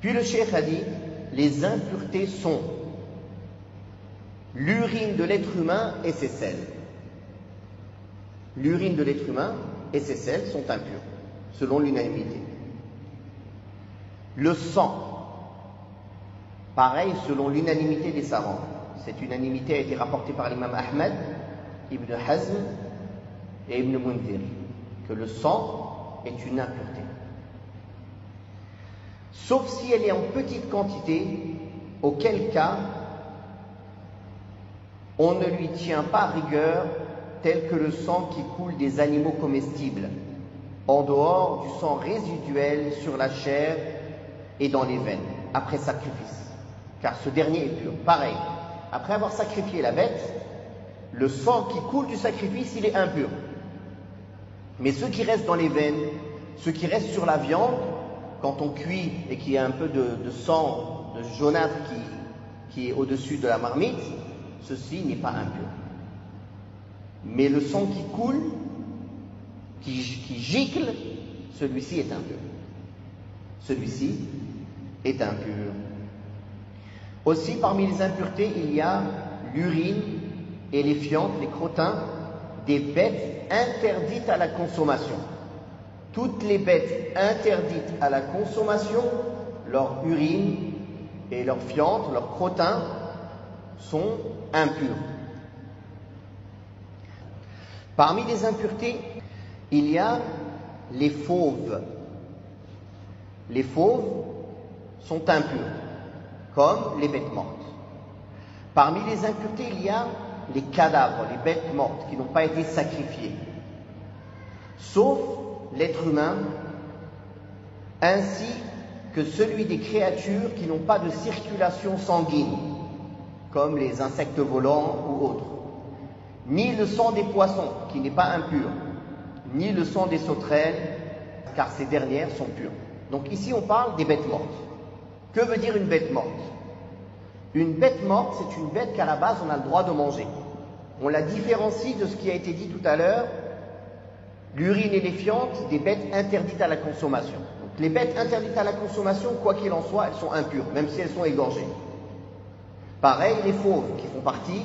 Puis le cheikh a dit, les impuretés sont l'urine de l'être humain et ses selles. L'urine de l'être humain et ses selles sont impures, selon l'unanimité. Le sang, pareil, selon l'unanimité des savants. Cette unanimité a été rapportée par l'imam Ahmed, Ibn Hazm et Ibn Mundhir, que le sang est une impureté. Sauf si elle est en petite quantité, auquel cas on ne lui tient pas rigueur, tel que le sang qui coule des animaux comestibles, en dehors du sang résiduel sur la chair et dans les veines, après sacrifice, car ce dernier est pur. Pareil, après avoir sacrifié la bête, le sang qui coule du sacrifice, il est impur. Mais ceux qui restent dans les veines, ceux qui restent sur la viande, quand on cuit et qu'il y a un peu de sang, de jaunâtre qui est au-dessus de la marmite, ceci n'est pas impur. Mais le sang qui coule, qui gicle, celui-ci est impur. Celui-ci est impur. Aussi, parmi les impuretés, il y a l'urine et les fientes, les crottins, des bêtes interdites à la consommation. Toutes les bêtes interdites à la consommation, leur urine et leurs fientes, leurs crottins, sont impurs. Parmi les impuretés, il y a les fauves. Les fauves sont impurs, comme les bêtes mortes. Parmi les impuretés, il y a les cadavres, les bêtes mortes qui n'ont pas été sacrifiées, sauf l'être humain, ainsi que celui des créatures qui n'ont pas de circulation sanguine, comme les insectes volants ou autres, ni le sang des poissons, qui n'est pas impur, ni le sang des sauterelles, car ces dernières sont pures. Donc ici on parle des bêtes mortes. Que veut dire une bête morte? Une bête morte, c'est une bête qu'à la base on a le droit de manger. On la différencie de ce qui a été dit tout à l'heure, l'urine et les fientes, des bêtes interdites à la consommation. Donc les bêtes interdites à la consommation, quoi qu'il en soit, elles sont impures, même si elles sont égorgées. Pareil, les fauves, qui font partie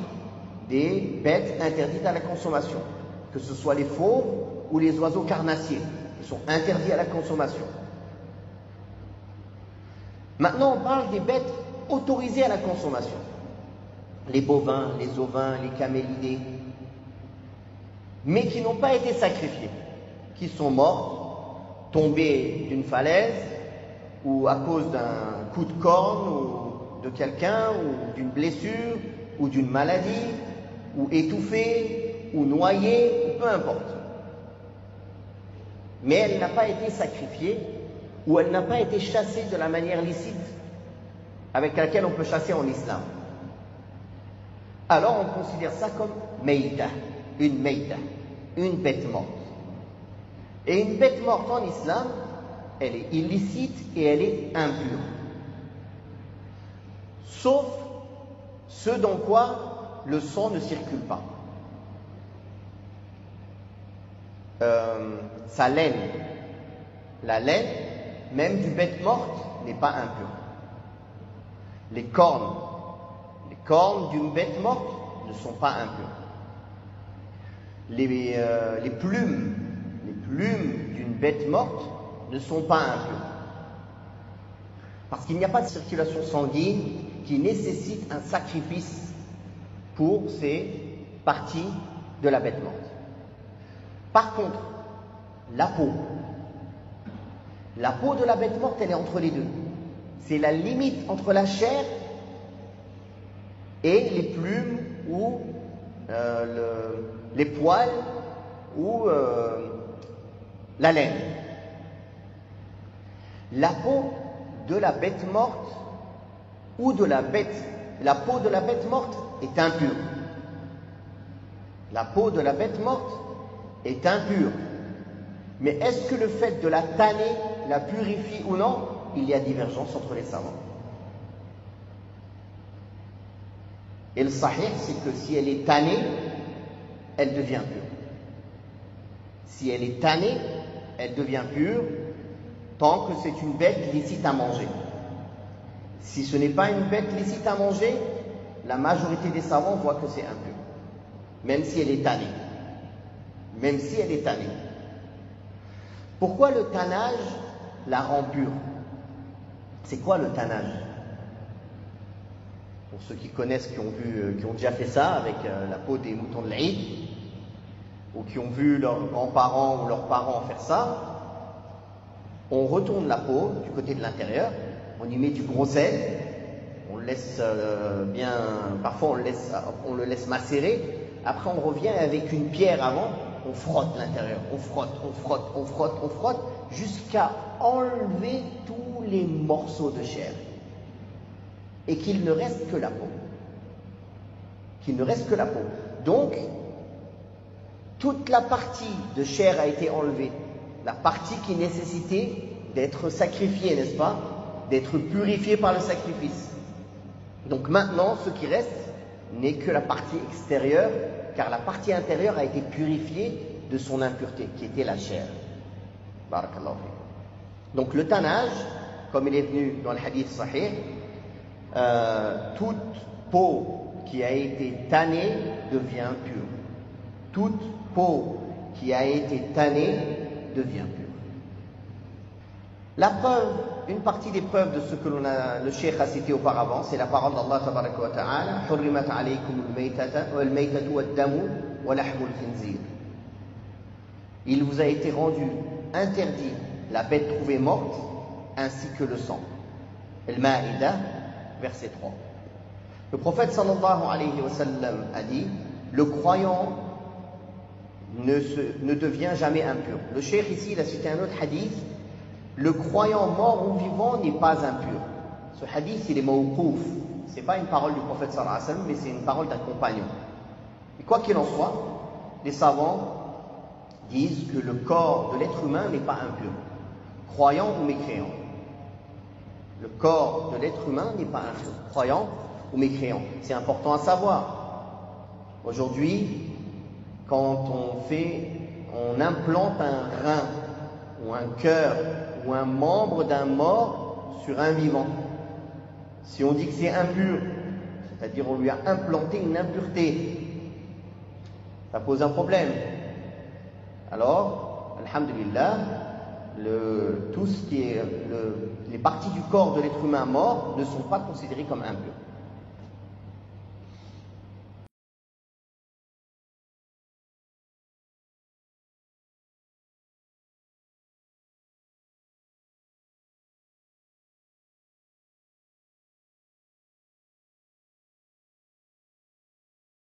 des bêtes interdites à la consommation, que ce soit les fauves ou les oiseaux carnassiers, qui sont interdits à la consommation. Maintenant, on parle des bêtes autorisées à la consommation. Les bovins, les ovins, les camélidés, mais qui n'ont pas été sacrifiés, qui sont morts, tombés d'une falaise, ou à cause d'un coup de corne, ou de quelqu'un, ou d'une blessure, ou d'une maladie, ou étouffés, ou noyés, ou peu importe. Mais elle n'a pas été sacrifiée, ou elle n'a pas été chassée de la manière licite avec laquelle on peut chasser en islam. Alors on considère ça comme meïta, une bête morte. Et une bête morte en islam, elle est illicite et elle est impure. Sauf ce dans quoi le sang ne circule pas. Sa laine, la laine, même d'une bête morte, n'est pas impure. Les cornes d'une bête morte ne sont pas impures. Les plumes d'une bête morte ne sont pas impures. Parce qu'il n'y a pas de circulation sanguine qui nécessite un sacrifice pour ces parties de la bête morte. Par contre, la peau de la bête morte, elle est entre les deux. C'est la limite entre la chair et les plumes ou les poils ou la laine. La peau de la bête morte ou la peau de la bête morte est impure. La peau de la bête morte est impure. Mais est-ce que le fait de la tanner la purifie ou non? Il y a divergence entre les savants. Et le sahih, c'est que si elle est tannée, elle devient pure. Si elle est tannée, elle devient pure, tant que c'est une bête licite à manger. Si ce n'est pas une bête licite à manger, la majorité des savants voient que c'est impur, même si elle est tannée. Même si elle est tannée. Pourquoi le tannage la rend pure? C'est quoi le tannage? Pour ceux qui connaissent, qui ont déjà fait ça avec la peau des moutons de l'Aïd, ou qui ont vu leurs grands-parents ou leurs parents faire ça, on retourne la peau du côté de l'intérieur, on y met du gros sel, on le laisse parfois on le laisse macérer, après on revient avec une pierre avant, on frotte l'intérieur, on frotte, jusqu'à enlever tous les morceaux de chair. Et qu'il ne reste que la peau. Donc, toute la partie de chair a été enlevée. La partie qui nécessitait d'être sacrifiée, n'est-ce pas? D'être purifiée par le sacrifice. Donc maintenant, ce qui reste n'est que la partie extérieure, car la partie intérieure a été purifiée de son impureté, qui était la chair. Barakallahu fikum. Donc le tannage, comme il est venu dans le hadith sahih, toute peau qui a été tannée devient pure. Toute peau qui a été tannée devient pure. La preuve, une partie des preuves de ce que le cheikh a cité auparavant, c'est la parole d'Allah tabaraka wa ta'ala: Hurrimat alaykum al-maytatu wad-damu wa lahmul khinzir. Il vous a été rendu interdit la bête trouvée morte ainsi que le sang. Al-Ma'idah, verset 3. Le prophète sallallahu alayhi wa sallam a dit: le croyant ne devient jamais impur. Le cheikh ici, il a cité un autre hadith: le croyant mort ou vivant n'est pas impur. Ce hadith, il est mawqouf. C'est pas une parole du prophète sallallahu alayhi wa sallam, mais c'est une parole d'un compagnon. Et quoi qu'il en soit, les savants disent que le corps de l'être humain n'est pas impur, croyant ou mécréant. Le corps de l'être humain n'est pas impur, croyant ou mécréant. C'est important à savoir. Aujourd'hui, quand on implante un rein ou un cœur ou un membre d'un mort sur un vivant, si on dit que c'est impur, c'est-à-dire on lui a implanté une impureté, ça pose un problème. Alors, alhamdulillah, tout ce qui est les parties du corps de l'être humain mort ne sont pas considérées comme impures.